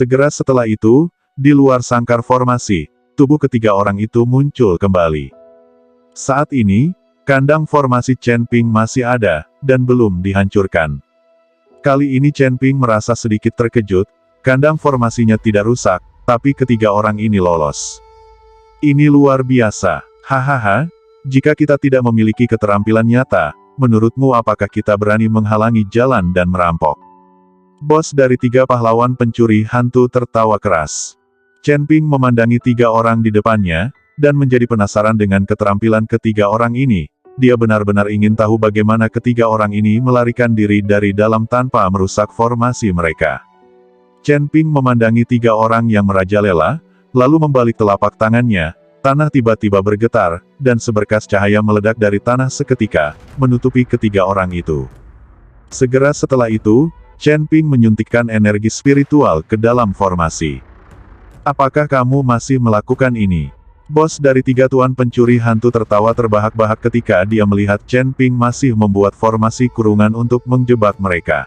Segera setelah itu, di luar sangkar formasi, tubuh ketiga orang itu muncul kembali. Saat ini, kandang formasi Chen Ping masih ada, dan belum dihancurkan. Kali ini Chen Ping merasa sedikit terkejut, kandang formasinya tidak rusak, tapi ketiga orang ini lolos. Ini luar biasa, hahaha, jika kita tidak memiliki keterampilan nyata, menurutmu apakah kita berani menghalangi jalan dan merampok? Bos dari tiga pahlawan pencuri hantu tertawa keras. Chen Ping memandangi tiga orang di depannya, dan menjadi penasaran dengan keterampilan ketiga orang ini. Dia benar-benar ingin tahu bagaimana ketiga orang ini melarikan diri dari dalam tanpa merusak formasi mereka. Chen Ping memandangi tiga orang yang merajalela, lalu membalik telapak tangannya, tanah tiba-tiba bergetar, dan seberkas cahaya meledak dari tanah seketika, menutupi ketiga orang itu. Segera setelah itu, Chen Ping menyuntikkan energi spiritual ke dalam formasi. Apakah kamu masih melakukan ini? Bos dari tiga tuan pencuri hantu tertawa terbahak-bahak ketika dia melihat Chen Ping masih membuat formasi kurungan untuk menjebak mereka.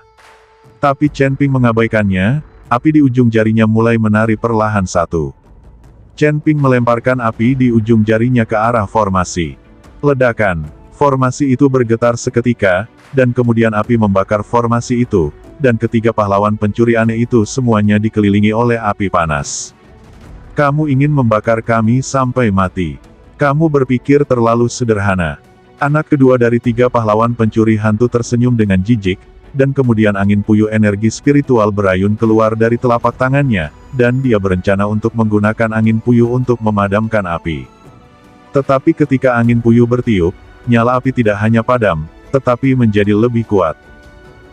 Tapi Chen Ping mengabaikannya, api di ujung jarinya mulai menari perlahan satu. Chen Ping melemparkan api di ujung jarinya ke arah formasi. Ledakan, formasi itu bergetar seketika, dan kemudian api membakar formasi itu, dan ketiga pahlawan pencuri aneh itu semuanya dikelilingi oleh api panas. Kamu ingin membakar kami sampai mati. Kamu berpikir terlalu sederhana. Anak kedua dari tiga pahlawan pencuri hantu tersenyum dengan jijik, dan kemudian angin puyuh energi spiritual berayun keluar dari telapak tangannya, dan dia berencana untuk menggunakan angin puyuh untuk memadamkan api. Tetapi ketika angin puyuh bertiup, nyala api tidak hanya padam, tetapi menjadi lebih kuat.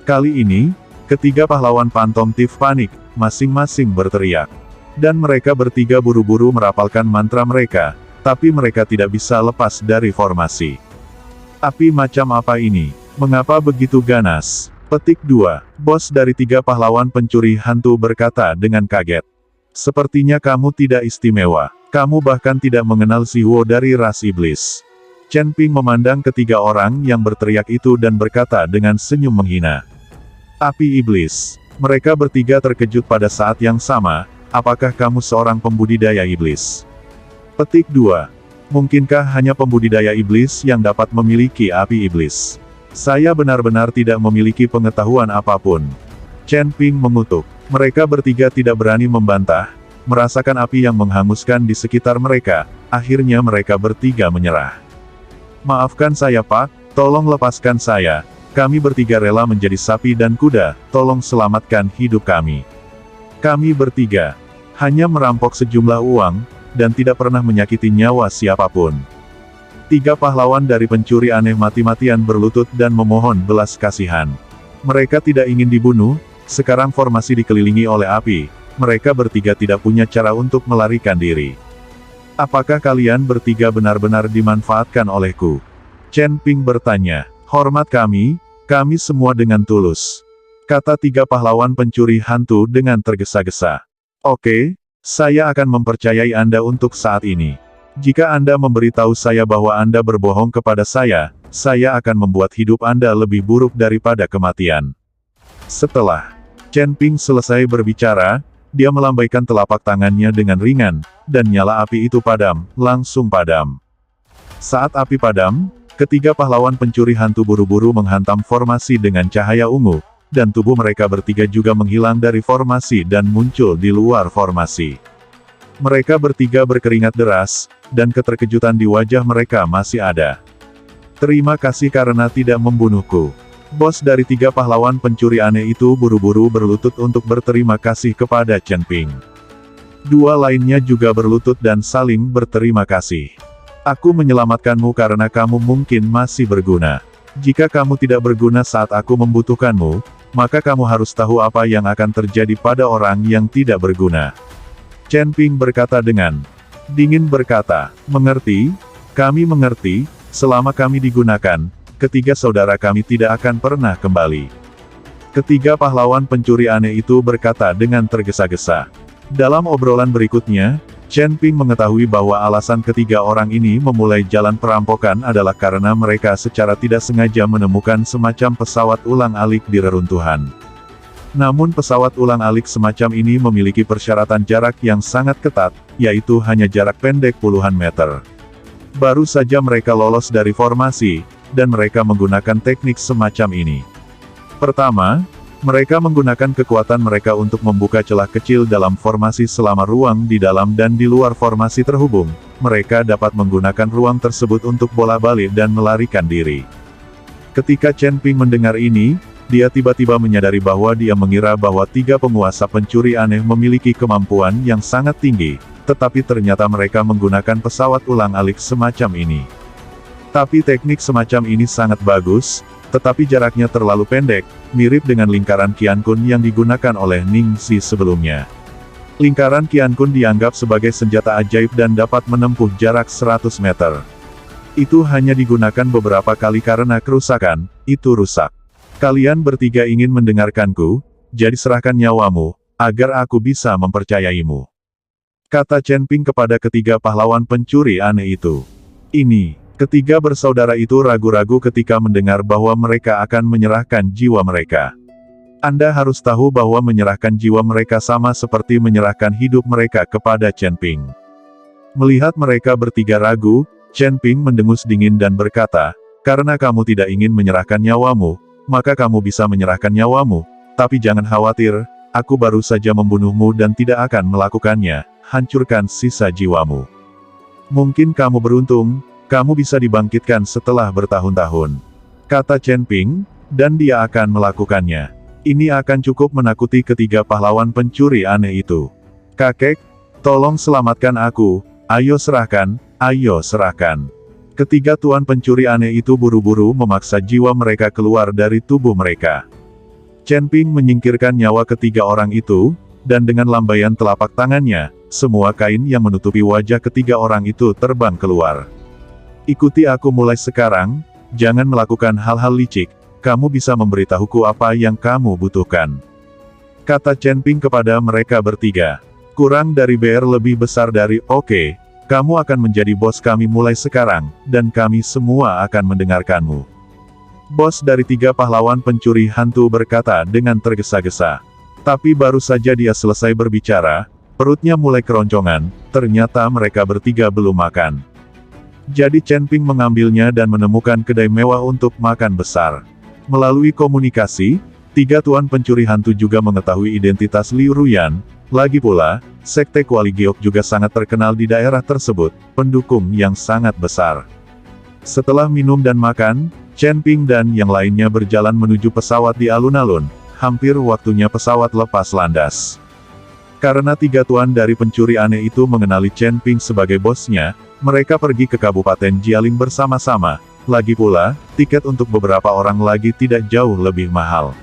Kali ini, ketiga pahlawan Phantom Thief panik, masing-masing berteriak. Dan mereka bertiga buru-buru merapalkan mantra mereka, tapi mereka tidak bisa lepas dari formasi. Api macam apa ini? Mengapa begitu ganas? Petik 2. Bos dari tiga pahlawan pencuri hantu berkata dengan kaget. Sepertinya kamu tidak istimewa. Kamu bahkan tidak mengenal si Huo dari ras iblis. Chen Ping memandang ketiga orang yang berteriak itu dan berkata dengan senyum menghina. Api iblis. Mereka bertiga terkejut pada saat yang sama. Apakah kamu seorang pembudidaya iblis? Petik 2. Mungkinkah hanya pembudidaya iblis yang dapat memiliki api iblis? Saya benar-benar tidak memiliki pengetahuan apapun. Chen Ping mengutuk. Mereka bertiga tidak berani membantah, merasakan api yang menghanguskan di sekitar mereka, akhirnya mereka bertiga menyerah. Maafkan saya Pak, tolong lepaskan saya. Kami bertiga rela menjadi sapi dan kuda, tolong selamatkan hidup kami. Kami bertiga hanya merampok sejumlah uang, dan tidak pernah menyakiti nyawa siapapun. Tiga pahlawan dari pencuri aneh mati-matian berlutut dan memohon belas kasihan. Mereka tidak ingin dibunuh, sekarang formasi dikelilingi oleh api, mereka bertiga tidak punya cara untuk melarikan diri. Apakah kalian bertiga benar-benar dimanfaatkan olehku? Chen Ping bertanya. Hormat kami semua dengan tulus. Kata tiga pahlawan pencuri hantu dengan tergesa-gesa. Oke, saya akan mempercayai Anda untuk saat ini. Jika Anda memberitahu saya bahwa Anda berbohong kepada saya akan membuat hidup Anda lebih buruk daripada kematian. Setelah Chen Ping selesai berbicara, dia melambaikan telapak tangannya dengan ringan, dan nyala api itu padam, langsung padam. Saat api padam, ketiga pahlawan pencuri hantu buru-buru menghantam formasi dengan cahaya ungu, dan tubuh mereka bertiga juga menghilang dari formasi dan muncul di luar formasi. Mereka bertiga berkeringat deras, dan keterkejutan di wajah mereka masih ada. Terima kasih karena tidak membunuhku. Bos dari tiga pahlawan pencuri aneh itu buru-buru berlutut untuk berterima kasih kepada Chen Ping. Dua lainnya juga berlutut dan saling berterima kasih. Aku menyelamatkanmu karena kamu mungkin masih berguna. Jika kamu tidak berguna saat aku membutuhkanmu, maka kamu harus tahu apa yang akan terjadi pada orang yang tidak berguna. Chen Ping berkata dengan dingin berkata, mengerti, kami mengerti, selama kami digunakan, ketiga saudara kami tidak akan pernah kembali. Ketiga pahlawan pencuri aneh itu berkata dengan tergesa-gesa. Dalam obrolan berikutnya, Chen Ping mengetahui bahwa alasan ketiga orang ini memulai jalan perampokan adalah karena mereka secara tidak sengaja menemukan semacam pesawat ulang-alik di reruntuhan. Namun pesawat ulang-alik semacam ini memiliki persyaratan jarak yang sangat ketat, yaitu hanya jarak pendek puluhan meter. Baru saja mereka lolos dari formasi, dan mereka menggunakan teknik semacam ini. Pertama, mereka menggunakan kekuatan mereka untuk membuka celah kecil dalam formasi selama ruang di dalam dan di luar formasi terhubung. Mereka dapat menggunakan ruang tersebut untuk bola-balik dan melarikan diri. Ketika Chen Ping mendengar ini, dia tiba-tiba menyadari bahwa dia mengira bahwa 3 penguasa pencuri aneh memiliki kemampuan yang sangat tinggi, tetapi ternyata mereka menggunakan pesawat ulang-alik semacam ini. Tapi teknik semacam ini sangat bagus, tetapi jaraknya terlalu pendek, mirip dengan lingkaran Qiankun yang digunakan oleh Ning Xi sebelumnya. Lingkaran Qiankun dianggap sebagai senjata ajaib dan dapat menempuh jarak 100 meter. Itu hanya digunakan beberapa kali karena kerusakan, itu rusak. Kalian bertiga ingin mendengarkanku, jadi serahkan nyawamu, agar aku bisa mempercayaimu. Kata Chen Ping kepada ketiga pahlawan pencuri aneh itu. Ini, ketiga bersaudara itu ragu-ragu ketika mendengar bahwa mereka akan menyerahkan jiwa mereka. Anda harus tahu bahwa menyerahkan jiwa mereka sama seperti menyerahkan hidup mereka kepada Chen Ping. Melihat mereka bertiga ragu, Chen Ping mendengus dingin dan berkata, "Karena kamu tidak ingin menyerahkan nyawamu, maka kamu bisa menyerahkan nyawamu, tapi jangan khawatir, aku baru saja membunuhmu dan tidak akan melakukannya, hancurkan sisa jiwamu. Mungkin kamu beruntung, kamu bisa dibangkitkan setelah bertahun-tahun," kata Chen Ping, dan dia akan melakukannya. Ini akan cukup menakuti ketiga pahlawan pencuri aneh itu. "Kakek, tolong selamatkan aku, ayo serahkan, ayo serahkan." Ketiga tuan pencuri aneh itu buru-buru memaksa jiwa mereka keluar dari tubuh mereka. Chen Ping menyingkirkan nyawa ketiga orang itu, dan dengan lambaian telapak tangannya, semua kain yang menutupi wajah ketiga orang itu terbang keluar. "Ikuti aku mulai sekarang, jangan melakukan hal-hal licik, kamu bisa memberitahuku apa yang kamu butuhkan," kata Chen Ping kepada mereka bertiga. "Kurang dari BR lebih besar dari, oke. Kamu akan menjadi bos kami mulai sekarang, dan kami semua akan mendengarkanmu." Bos dari 3 pahlawan pencuri hantu berkata dengan tergesa-gesa. Tapi baru saja dia selesai berbicara, perutnya mulai keroncongan, ternyata mereka bertiga belum makan. Jadi Chen Ping mengambilnya dan menemukan kedai mewah untuk makan besar. Melalui komunikasi, 3 tuan pencuri hantu juga mengetahui identitas Liu Ruyan. Lagi pula, Sekte Kuali Giok juga sangat terkenal di daerah tersebut, pendukung yang sangat besar. Setelah minum dan makan, Chen Ping dan yang lainnya berjalan menuju pesawat di alun-alun, hampir waktunya pesawat lepas landas. Karena 3 tuan dari pencuri aneh itu mengenali Chen Ping sebagai bosnya, mereka pergi ke Kabupaten Jialing bersama-sama. Lagi pula, tiket untuk beberapa orang lagi tidak jauh lebih mahal.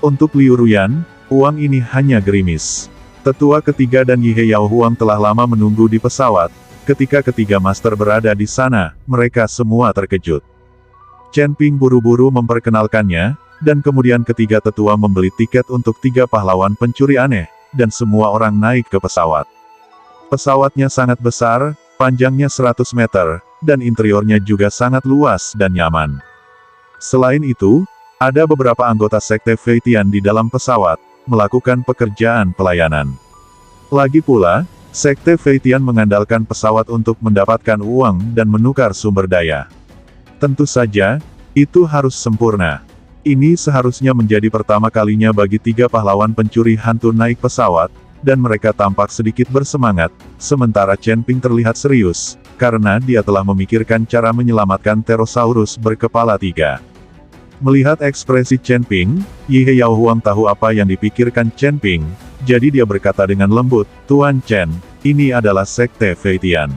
Untuk Liu Ruyan, uang ini hanya gerimis. Tetua ketiga dan Yi Yao Huang telah lama menunggu di pesawat. Ketika ketiga master berada di sana, mereka semua terkejut. Chen Ping buru-buru memperkenalkannya, dan kemudian ketiga tetua membeli tiket untuk 3 pahlawan pencuri aneh, dan semua orang naik ke pesawat. Pesawatnya sangat besar, panjangnya 100 meter, dan interiornya juga sangat luas dan nyaman. Selain itu, ada beberapa anggota Sekte Feitian di dalam pesawat, melakukan pekerjaan pelayanan. Lagi pula, Sekte Feitian mengandalkan pesawat untuk mendapatkan uang dan menukar sumber daya. Tentu saja, itu harus sempurna. Ini seharusnya menjadi pertama kalinya bagi 3 pahlawan pencuri hantu naik pesawat, dan mereka tampak sedikit bersemangat, sementara Chen Ping terlihat serius, karena dia telah memikirkan cara menyelamatkan Pterosaurus berkepala 3. Melihat ekspresi Chen Ping, Yi Yao Huang tahu apa yang dipikirkan Chen Ping, jadi dia berkata dengan lembut, "Tuan Chen, ini adalah Sekte Feitian.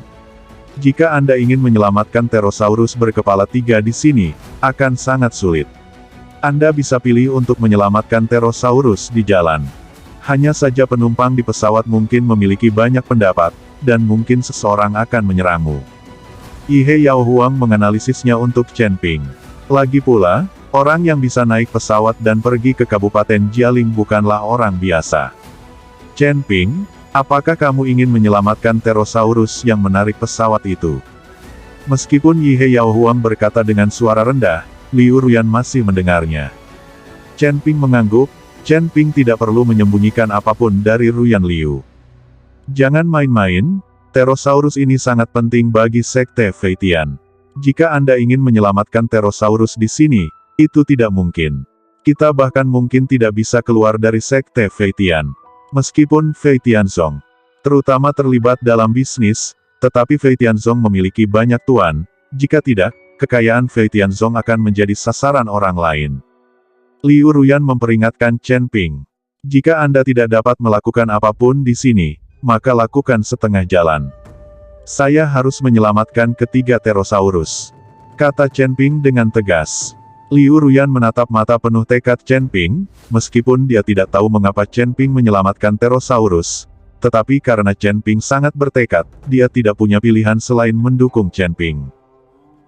Jika Anda ingin menyelamatkan Pterosaurus berkepala 3 di sini, akan sangat sulit. Anda bisa pilih untuk menyelamatkan Pterosaurus di jalan. Hanya saja penumpang di pesawat mungkin memiliki banyak pendapat, dan mungkin seseorang akan menyerangmu." Yi Yao Huang menganalisisnya untuk Chen Ping. Lagi pula, orang yang bisa naik pesawat dan pergi ke Kabupaten Jialing bukanlah orang biasa. "Chen Ping, apakah kamu ingin menyelamatkan Pterosaurus yang menarik pesawat itu?" Meskipun Yi Yao Huang berkata dengan suara rendah, Liu Ruyan masih mendengarnya. Chen Ping mengangguk, Chen Ping tidak perlu menyembunyikan apapun dari Ruyan Liu. Jangan main-main, Pterosaurus ini sangat penting bagi Sekte Feitian. Jika Anda ingin menyelamatkan Pterosaurus di sini, itu tidak mungkin. Kita bahkan mungkin tidak bisa keluar dari Sekte Feitian. Meskipun Fei Tianzong, terutama terlibat dalam bisnis, tetapi Fei Tianzong memiliki banyak tuan, jika tidak, kekayaan Fei Tianzong akan menjadi sasaran orang lain. Liu Ruyan memperingatkan Chen Ping. Jika Anda tidak dapat melakukan apapun di sini, maka lakukan setengah jalan. Saya harus menyelamatkan ketiga Pterosaurus, kata Chen Ping dengan tegas. Liu Ruyan menatap mata penuh tekad Chen Ping, meskipun dia tidak tahu mengapa Chen Ping menyelamatkan Pterosaurus. Tetapi karena Chen Ping sangat bertekad, dia tidak punya pilihan selain mendukung Chen Ping.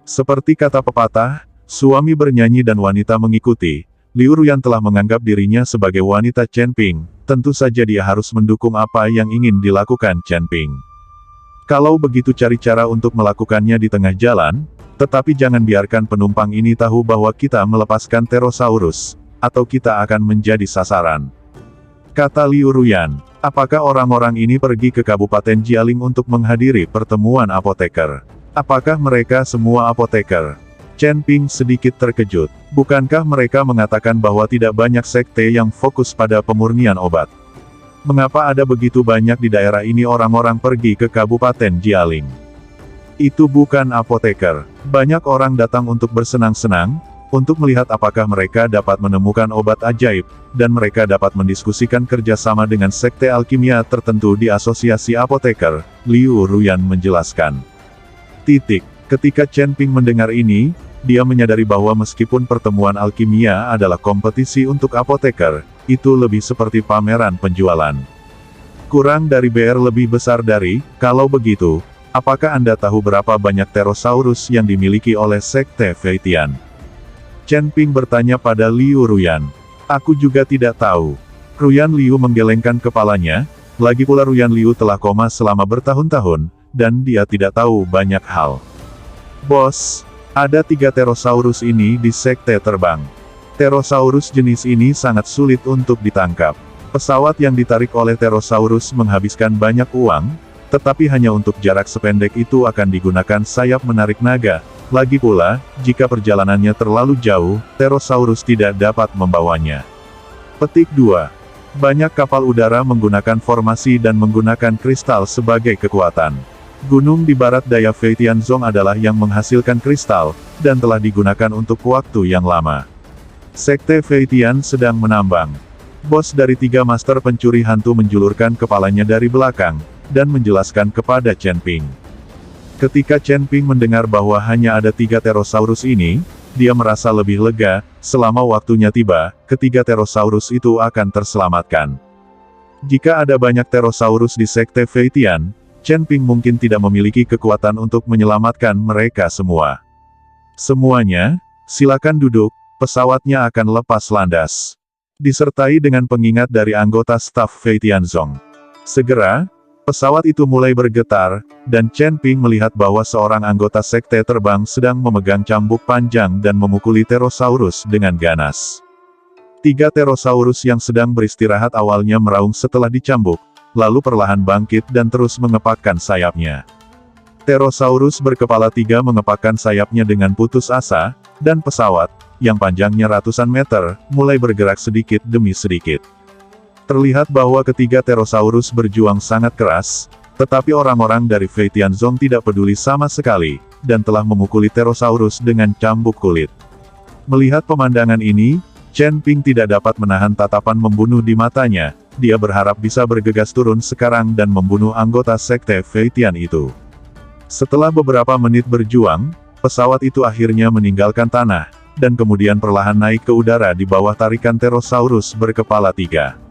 Seperti kata pepatah, suami bernyanyi dan wanita mengikuti. Liu Ruyan telah menganggap dirinya sebagai wanita Chen Ping, tentu saja dia harus mendukung apa yang ingin dilakukan Chen Ping. Kalau begitu cari cara untuk melakukannya di tengah jalan, tetapi jangan biarkan penumpang ini tahu bahwa kita melepaskan Pterosaurus, atau kita akan menjadi sasaran. Kata Liu Ruyan, apakah orang-orang ini pergi ke Kabupaten Jialing untuk menghadiri pertemuan apoteker? Apakah mereka semua apoteker? Chen Ping sedikit terkejut. Bukankah mereka mengatakan bahwa tidak banyak sekte yang fokus pada pemurnian obat? Mengapa ada begitu banyak di daerah ini orang-orang pergi ke Kabupaten Jialing? Itu bukan apoteker. Banyak orang datang untuk bersenang-senang, untuk melihat apakah mereka dapat menemukan obat ajaib, dan mereka dapat mendiskusikan kerjasama dengan sekte alkimia tertentu di asosiasi apoteker, Liu Ruyan menjelaskan. Ketika Chen Ping mendengar ini, dia menyadari bahwa meskipun pertemuan alkimia adalah kompetisi untuk apoteker, itu lebih seperti pameran penjualan. Kurang dari BR lebih besar dari, kalau begitu, apakah Anda tahu berapa banyak Pterosaurus yang dimiliki oleh Sekte Feitian? Chen Ping bertanya pada Liu Ruyan. Aku juga tidak tahu. Ruyan Liu menggelengkan kepalanya, lagi pula Ruyan Liu telah koma selama bertahun-tahun, dan dia tidak tahu banyak hal. Bos, ada 3 Pterosaurus ini di sekte terbang. Pterosaurus jenis ini sangat sulit untuk ditangkap. Pesawat yang ditarik oleh Pterosaurus menghabiskan banyak uang, tetapi hanya untuk jarak sependek itu akan digunakan sayap menarik naga. Lagi pula, jika perjalanannya terlalu jauh, Pterosaurus tidak dapat membawanya. Petik 2. Banyak kapal udara menggunakan formasi dan menggunakan kristal sebagai kekuatan. Gunung di barat daya Fei Tianzong adalah yang menghasilkan kristal, dan telah digunakan untuk waktu yang lama. Sekte Feitian sedang menambang. Bos dari 3 master pencuri hantu menjulurkan kepalanya dari belakang, dan menjelaskan kepada Chen Ping. Ketika Chen Ping mendengar bahwa hanya ada 3 Pterosaurus ini, dia merasa lebih lega, selama waktunya tiba, ketiga Pterosaurus itu akan terselamatkan. Jika ada banyak Pterosaurus di Sekte Feitian, Chen Ping mungkin tidak memiliki kekuatan untuk menyelamatkan mereka semua. Semuanya, silakan duduk, pesawatnya akan lepas landas. Disertai dengan pengingat dari anggota staf Fei Tianzong. Segera, pesawat itu mulai bergetar, dan Chen Ping melihat bahwa seorang anggota sekte terbang sedang memegang cambuk panjang dan memukuli Pterosaurus dengan ganas. 3 Pterosaurus yang sedang beristirahat awalnya meraung setelah dicambuk, lalu perlahan bangkit dan terus mengepakkan sayapnya. Pterosaurus berkepala 3 mengepakkan sayapnya dengan putus asa, dan pesawat, yang panjangnya ratusan meter, mulai bergerak sedikit demi sedikit. Terlihat bahwa ketiga Pterosaurus berjuang sangat keras, tetapi orang-orang dari Fei Tianzong tidak peduli sama sekali, dan telah memukuli Pterosaurus dengan cambuk kulit. Melihat pemandangan ini, Chen Ping tidak dapat menahan tatapan membunuh di matanya. Dia berharap bisa bergegas turun sekarang dan membunuh anggota sekte Feitian itu. Setelah beberapa menit berjuang, pesawat itu akhirnya meninggalkan tanah, dan kemudian perlahan naik ke udara di bawah tarikan Pterosaurus berkepala 3.